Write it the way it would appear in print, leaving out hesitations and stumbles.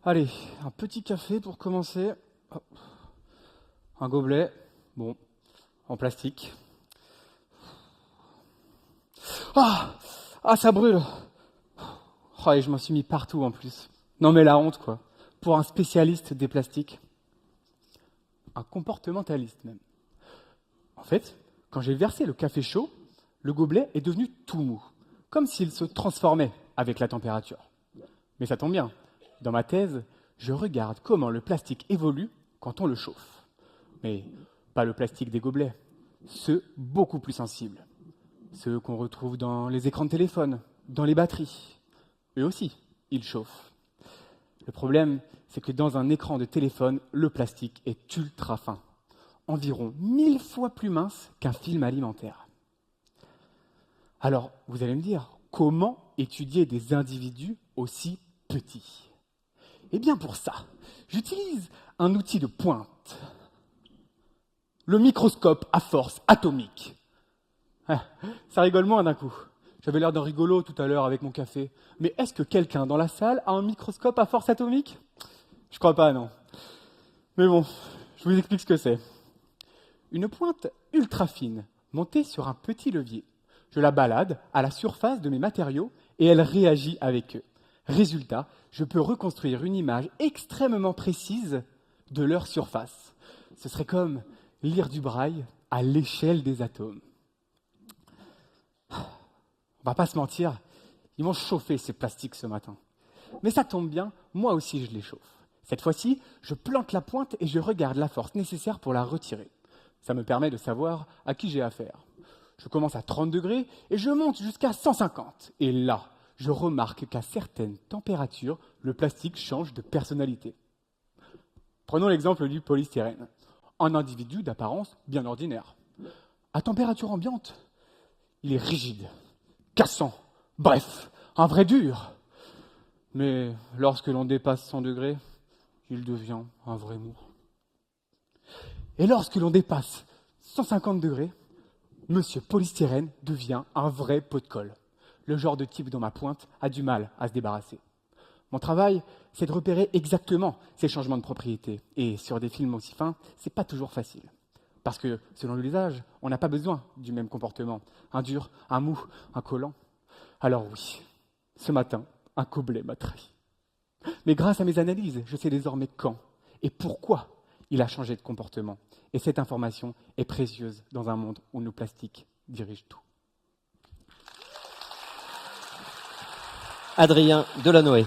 Allez, un petit café pour commencer. Hop. Un gobelet, bon, en plastique. Ah, ah, ça brûle. Oh, et je m'en suis mis partout en plus. Non mais la honte quoi. Pour un spécialiste des plastiques. Un comportementaliste même. En fait, quand j'ai versé le café chaud, le gobelet est devenu tout mou. Comme s'il se transformait avec la température. Mais ça tombe bien. Dans ma thèse, je regarde comment le plastique évolue quand on le chauffe. Mais pas le plastique des gobelets. Ceux beaucoup plus sensibles. Ceux qu'on retrouve dans les écrans de téléphone, dans les batteries. Eux aussi, ils chauffent. Le problème, c'est que dans un écran de téléphone, le plastique est ultra fin. Environ 1000 fois plus mince qu'un film alimentaire. Alors, vous allez me dire, comment étudier des individus aussi petits? Eh bien pour ça, j'utilise un outil de pointe. Le microscope à force atomique. Ah, ça rigole moins d'un coup. J'avais l'air d'un rigolo tout à l'heure avec mon café. Mais est-ce que quelqu'un dans la salle a un microscope à force atomique? Je crois pas, non. Mais bon, je vous explique ce que c'est. Une pointe ultra fine, montée sur un petit levier. Je la balade à la surface de mes matériaux et elle réagit avec eux. Résultat, je peux reconstruire une image extrêmement précise de leur surface. Ce serait comme lire du braille à l'échelle des atomes. On va pas se mentir, ils vont chauffer ces plastiques ce matin. Mais ça tombe bien, moi aussi je les chauffe. Cette fois-ci, je plante la pointe et je regarde la force nécessaire pour la retirer. Ça me permet de savoir à qui j'ai affaire. Je commence à 30 degrés et je monte jusqu'à 150. Et là, je remarque qu'à certaines températures, le plastique change de personnalité. Prenons l'exemple du polystyrène. Un individu d'apparence bien ordinaire. À température ambiante, il est rigide, cassant, bref, un vrai dur. Mais lorsque l'on dépasse 100 degrés, il devient un vrai mou. Et lorsque l'on dépasse 150 degrés, Monsieur Polystyrène devient un vrai pot de colle. Le genre de type dont ma pointe a du mal à se débarrasser. Mon travail, c'est de repérer exactement ces changements de propriété. Et sur des films aussi fins, c'est pas toujours facile. Parce que, selon l'usage, on n'a pas besoin du même comportement. Un dur, un mou, un collant. Alors oui, ce matin, un gobelet m'a trahi. Mais grâce à mes analyses, je sais désormais quand et pourquoi il a changé de comportement. Et cette information est précieuse dans un monde où nos plastiques dirigent tout. Adrien Delanoë.